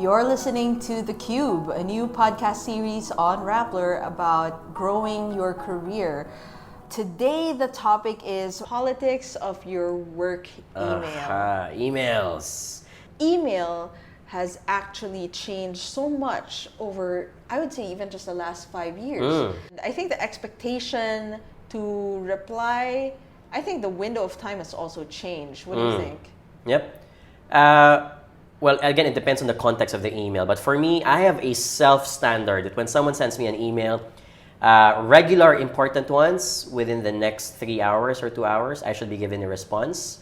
You're listening to The Cube, a new podcast series on Rappler about growing your career. Today, the topic is politics of your work email. Emails. Email has actually changed so much over, I would say, even just the last 5 years. I think the expectation to reply, I think the window of time has also changed. What do you think? Yep. Well, again, it depends on the context of the email. But for me, I have a self-standard that when someone sends me an email, regular important ones within the next 3 hours or 2 hours, I should be given a response.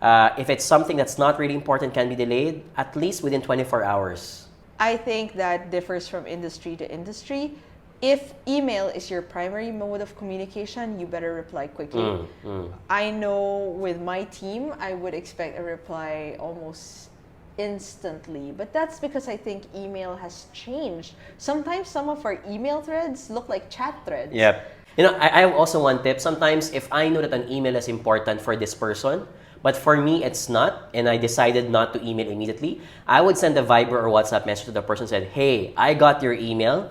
If it's something that's not really important, can be delayed, at least within 24 hours. I think that differs from industry to industry. If email is your primary mode of communication, you better reply quickly. I know with my team, I would expect a reply almost instantly, but that's because I think email has changed. Sometimes some of our email threads look like chat threads. Yep. You know, I have also one tip. Sometimes if I know that an email is important for this person, but for me it's not, and I decided not to email immediately, I would send a Viber or WhatsApp message to the person and said, hey, I got your email,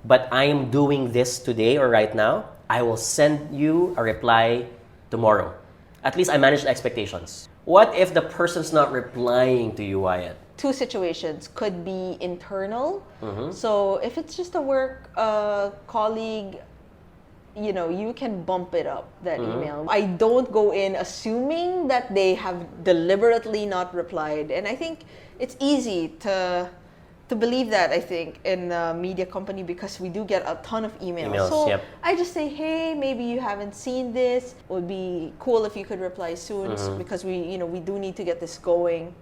but I am doing this today or right now. I will send you a reply tomorrow. At least I managed expectations. What if the person's not replying to you, Wyatt? Two situations. Could be internal. So if it's just a work colleague, you know, you can bump it up, that email. I don't go in assuming that they have deliberately not replied. And I think it's easy to believe that, I think, in a media company because we do get a ton of emails. So I just say, hey, maybe you haven't seen this. It would be cool if you could reply soon because we do need to get this going.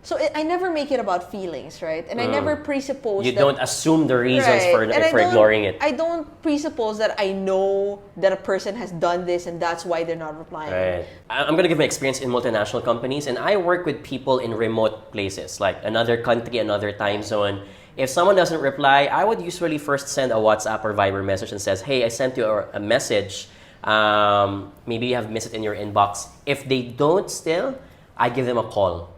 So I never make it about feelings, right? And I never presuppose You don't assume the reasons for ignoring it. I don't presuppose that I know that a person has done this and that's why they're not replying. Right. I'm going to give my experience in multinational companies, and I work with people in remote places, like another country, another time zone. If someone doesn't reply, I would usually first send a WhatsApp or Viber message and says, hey, I sent you a message. Maybe you have missed it in your inbox. If they don't still, I give them a call.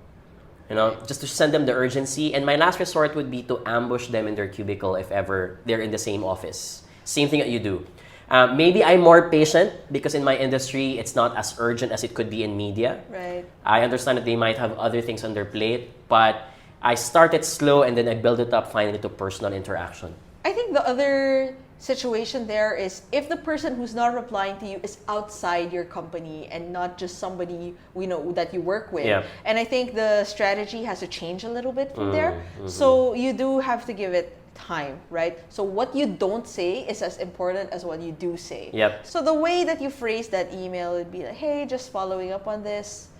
You know, just to send them the urgency. And my last resort would be to ambush them in their cubicle if ever they're in the same office. Same thing that you do. Maybe I'm more patient because in my industry, it's not as urgent as it could be in media. Right. I understand that they might have other things on their plate, but I started slow and then I build it up finally to personal interaction. I think the other situation there is if the person who's not replying to you is outside your company and not just somebody that you work with. Yeah. And I think the strategy has to change a little bit from there. So you do have to give it time, right? So what you don't say is as important as what you do say. Yep. So the way that you phrase that email would be like, hey, just following up on this.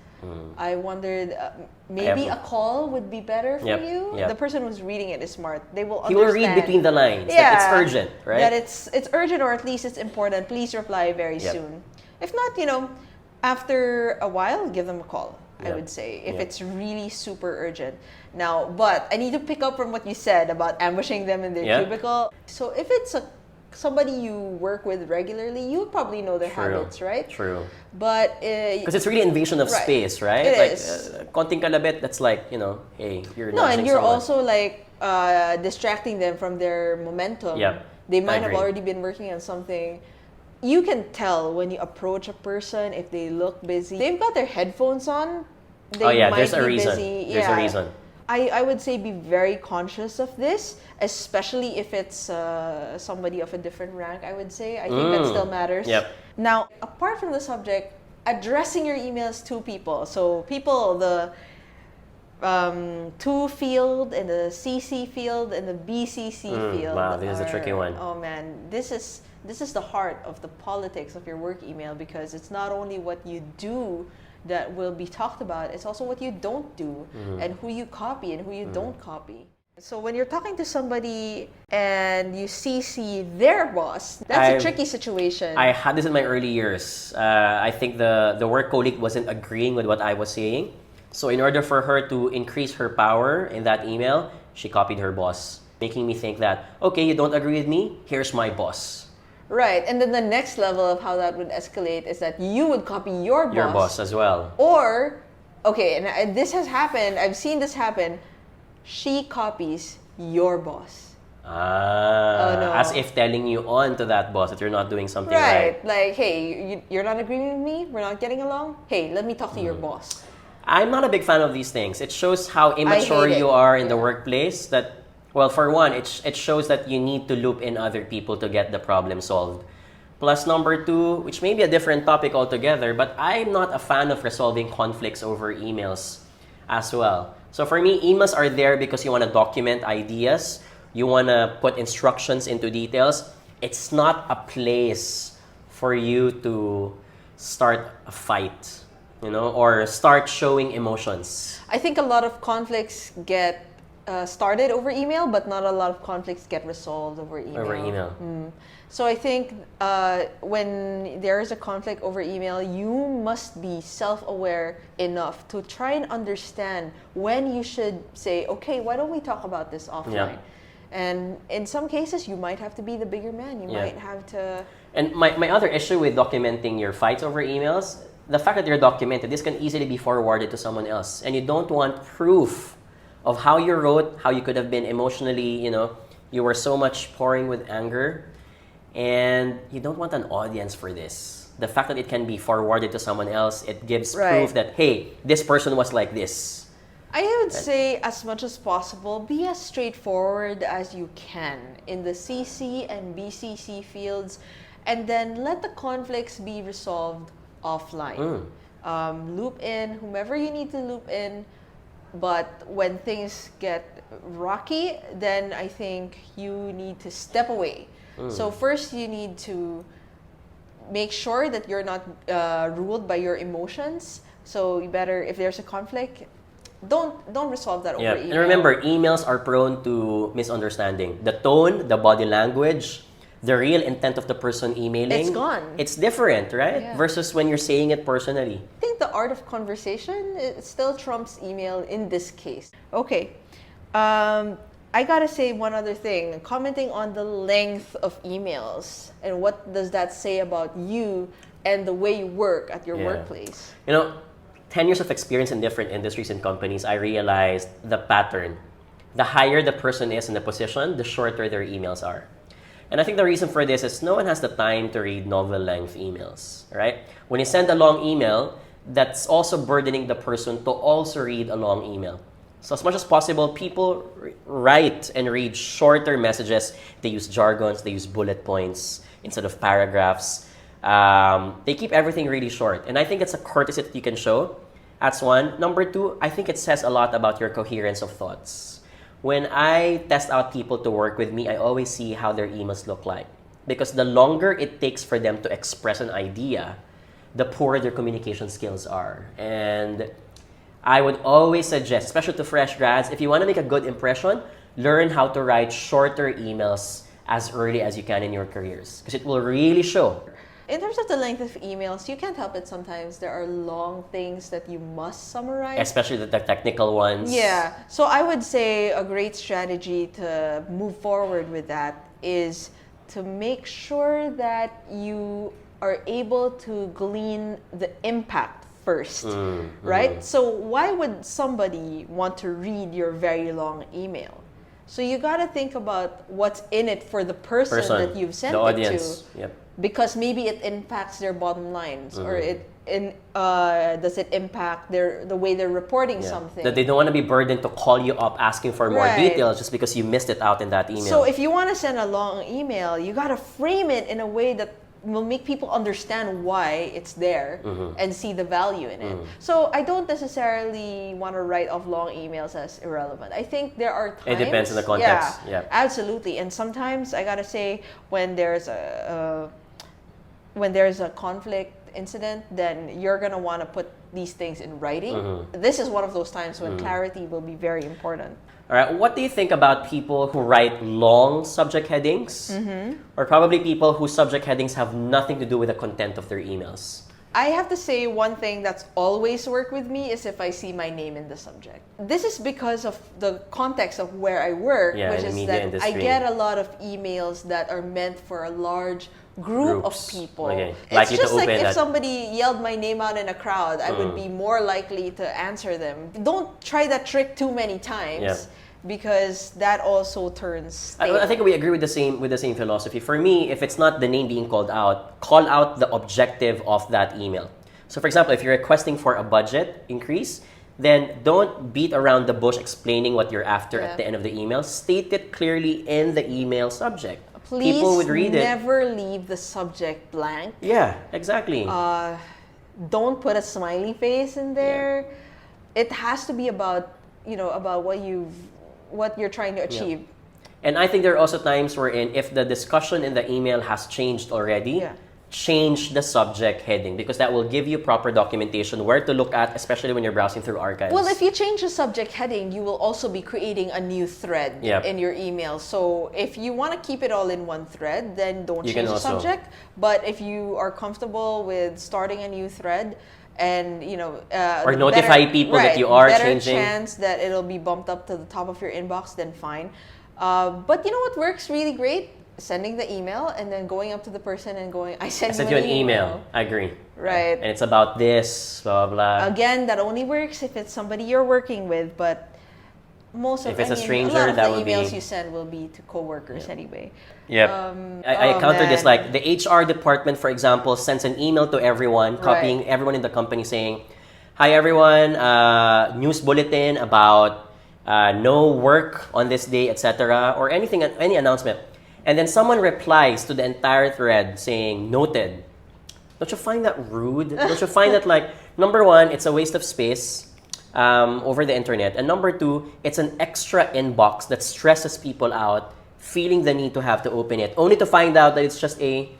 I wondered, maybe a call would be better for you. Yep. The person who's reading it is smart. They will understand. He will read between the lines. Yeah, that it's urgent, right? That it's urgent or at least it's important. Please reply very soon. If not, after a while, give them a call. I would say if it's really super urgent. Now, but I need to pick up from what you said about ambushing them in their cubicle. So if it's somebody you work with regularly, you probably know their habits, right? True. But because it's really invasion of space, right? It is. Konting kalabit, that's like, hey, you're no, and you're someone. also like distracting them from their momentum. Yep. They might have already been working on something. You can tell when you approach a person if they look busy. They've got their headphones on. They might there's a be reason. busy. There's a reason. I would say be very conscious of this, especially if it's somebody of a different rank, I would say. I think that still matters. Yep. Now, apart from the subject, addressing your emails to people. So people, the to field and the CC field and the BCC field. Wow, this is a tricky one. Oh man, this is the heart of the politics of your work email because it's not only what you do that will be talked about, it's also what you don't do and who you copy and who you don't copy. So when you're talking to somebody and you CC their boss, that's a tricky situation. I had this in my early years. I think the work colleague wasn't agreeing with what I was saying. So in order for her to increase her power in that email, she copied her boss, making me think that, okay, you don't agree with me, here's my boss. Right, and then the next level of how that would escalate is that you would copy your boss. Your boss as well. Or, okay, and this has happened, I've seen this happen, she copies your boss. Ah, Oh, no. as if telling you on to that boss that you're not doing something Right. right. Like, hey, you're not agreeing with me? We're not getting along? Hey, let me talk to your boss. I'm not a big fan of these things. It shows how immature hate you it. are in the Yeah. workplace. That, well, for one, it shows that you need to loop in other people to get the problem solved. Plus, number two, which may be a different topic altogether, but I'm not a fan of resolving conflicts over emails as well. So for me, emails are there because you want to document ideas, you want to put instructions into details. It's not a place for you to start a fight, or start showing emotions. I think a lot of conflicts get started over email, but not a lot of conflicts get resolved over email. Over email. So I think when there is a conflict over email, you must be self-aware enough to try and understand when you should say, okay, why don't we talk about this offline? Yeah. And in some cases, you might have to be the bigger man. You might have to... And my other issue with documenting your fights over emails, the fact that they're documented, this can easily be forwarded to someone else. And you don't want proof of how you wrote, how you could have been emotionally, you were so much pouring with anger. And you don't want an audience for this. The fact that it can be forwarded to someone else, it gives proof that, hey, this person was like this. I would say, as much as possible, be as straightforward as you can in the CC and BCC fields, and then let the conflicts be resolved offline. Loop in whomever you need to loop in, but when things get rocky, then I think you need to step away. So first, you need to make sure that you're not ruled by your emotions. So you better, if there's a conflict, don't resolve that over email. And remember, emails are prone to misunderstanding. The tone, the body language, the real intent of the person emailing, it's gone. It's different, right? Yeah. Versus when you're saying it personally. I think the art of conversation, it still trumps email in this case. Okay. I gotta say one other thing. Commenting on the length of emails and what does that say about you and the way you work at your workplace. 10 years of experience in different industries and companies, I realized the pattern. The higher the person is in the position, the shorter their emails are. And I think the reason for this is no one has the time to read novel-length emails, right? When you send a long email, that's also burdening the person to also read a long email. So as much as possible, people write and read shorter messages. They use jargons, they use bullet points instead of paragraphs. They keep everything really short. And I think it's a courtesy that you can show. That's one. Number two, I think it says a lot about your coherence of thoughts. When I test out people to work with me, I always see how their emails look like. Because the longer it takes for them to express an idea, the poorer their communication skills are. And I would always suggest, especially to fresh grads, if you want to make a good impression, learn how to write shorter emails as early as you can in your careers. Because it will really show. In terms of the length of emails, you can't help it sometimes. There are long things that you must summarize. Especially the technical ones. Yeah. So I would say a great strategy to move forward with that is to make sure that you are able to glean the impact first, right? So why would somebody want to read your very long email? So you got to think about what's in it for the person that you've sent the it audience. to. Yep. Because maybe it impacts their bottom lines, or does it impact the way they're reporting something? That they don't want to be burdened to call you up asking for more details just because you missed it out in that email. So if you want to send a long email, you got to frame it in a way that will make people understand why it's there and see the value in it. So I don't necessarily want to write off long emails as irrelevant. I think there are times... It depends on the context. Yeah, absolutely. And sometimes I got to say when there's a conflict incident, then you're going to want to put these things in writing. This is one of those times when clarity will be very important. All right, what do you think about people who write long subject headings? Or probably people whose subject headings have nothing to do with the content of their emails? I have to say one thing that's always worked with me is if I see my name in the subject. This is because of the context of where I work, which is that industry. I get a lot of emails that are meant for a large group of people. Okay. It's just like if somebody yelled my name out in a crowd, I would be more likely to answer them. Don't try that trick too many times. because that also turns stale. I think we agree with the same philosophy. For me, if it's not the name being called out, call out the objective of that email. So, for example, if you're requesting for a budget increase, then don't beat around the bush explaining what you're after at the end of the email. State it clearly in the email subject. Please People would read never leave the subject blank. Yeah, exactly. Don't put a smiley face in there. It has to be about, about what you're trying to achieve. And I think there are also times wherein if the discussion in the email has changed already, change the subject heading, because that will give you proper documentation where to look at, especially when you're browsing through archives. Well, if you change the subject heading, you will also be creating a new thread in your email. So if you want to keep it all in one thread, then don't change the subject. But if you are comfortable with starting a new thread, and or notify people that you are changing, better chance that it'll be bumped up to the top of your inbox, then fine. But you know what works really great? Sending the email and then going up to the person and going, I sent you an email. I agree. Right. And it's about this, blah, blah. Again, that only works if it's somebody you're working with, but if it's a stranger, a lot of that the would emails you send will be to coworkers anyway. Yep. I counter this, like the HR department, for example, sends an email to everyone, copying everyone in the company saying, hi everyone, news bulletin about no work on this day, etc., or anything, any announcement. And then someone replies to the entire thread saying, noted. Don't you find that rude? Don't you find that, like, number one, it's a waste of space over the internet. And number two, it's an extra inbox that stresses people out, feeling the need to have to open it, only to find out that it's just a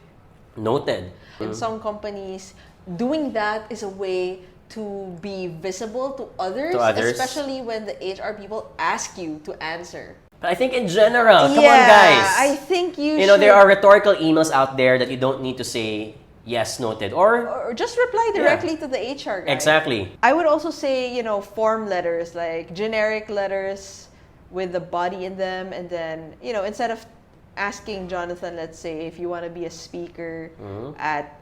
noted. In some companies, doing that is a way to be visible to others, especially when the HR people ask you to answer. But I think in general, come on guys. I think you should. There are rhetorical emails out there that you don't need to say, yes, noted. Or just reply directly to the HR guy. Exactly. I would also say, form letters, like generic letters with the body in them. And then, instead of asking Jonathan, let's say, if you want to be a speaker at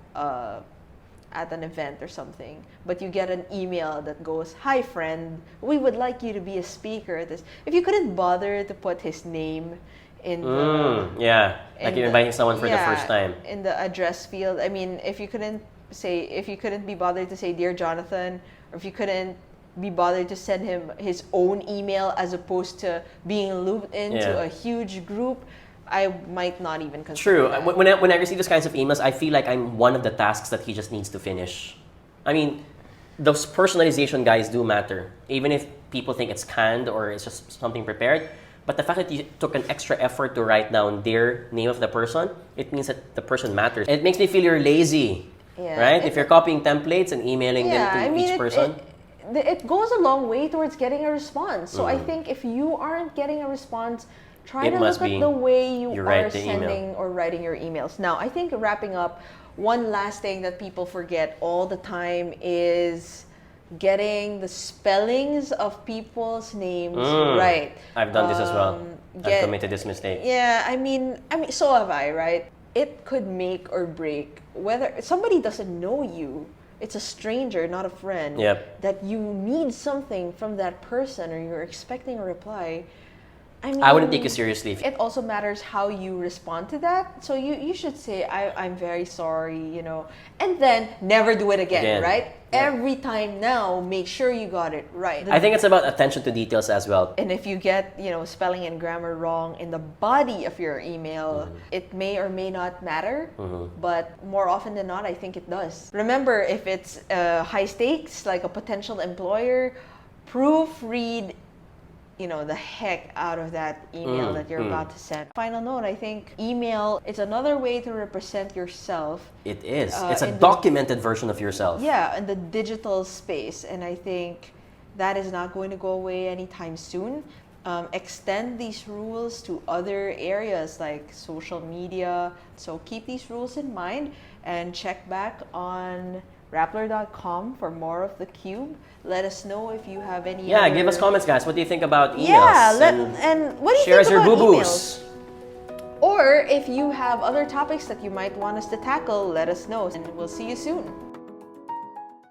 an event or something, but you get an email that goes, hi friend, we would like you to be a speaker at this. If you couldn't bother to put his name in like you're inviting someone for the first time in the address field. I mean, if you couldn't be bothered to say dear Jonathan, or if you couldn't be bothered to send him his own email as opposed to being looped into a huge group, I might not even consider that. When I receive those kinds of emails, I feel like I'm one of the tasks that he just needs to finish. I mean, those personalization guys do matter, even if people think it's canned or it's just something prepared. But the fact that you took an extra effort to write down their name of the person, it means that the person matters. It makes me feel you're lazy, right? If you're copying templates and emailing them to each person. It goes a long way towards getting a response. So I think if you aren't getting a response, try to look at the way you are sending or writing your emails. Now, I think wrapping up, one last thing that people forget all the time is getting the spellings of people's names right. I've done this as well. I've committed this mistake. Yeah, I mean, so have I, right? It could make or break whether somebody doesn't know you. It's a stranger, not a friend. That you need something from that person or you're expecting a reply. I wouldn't take you seriously. It also matters how you respond to that. So you should say, I'm very sorry, and then never do it again. Right? Every time now, make sure you got it right. I think it's about attention to details as well. And if you get, spelling and grammar wrong in the body of your email, it may or may not matter, but more often than not, I think it does. Remember, if it's high stakes, like a potential employer, proofread the heck out of that email that you're about to send. Final note, I think email is another way to represent yourself. It is. It's a documented version of yourself. Yeah, in the digital space. And I think that is not going to go away anytime soon. Extend these rules to other areas like social media. So keep these rules in mind and check back on Rappler.com for more of the Cube. Let us know if you have any. Yeah, give us comments, guys. What do you think about emails? And what do you share think us your about boo-boos. Emails? Or if you have other topics that you might want us to tackle, let us know. And we'll see you soon.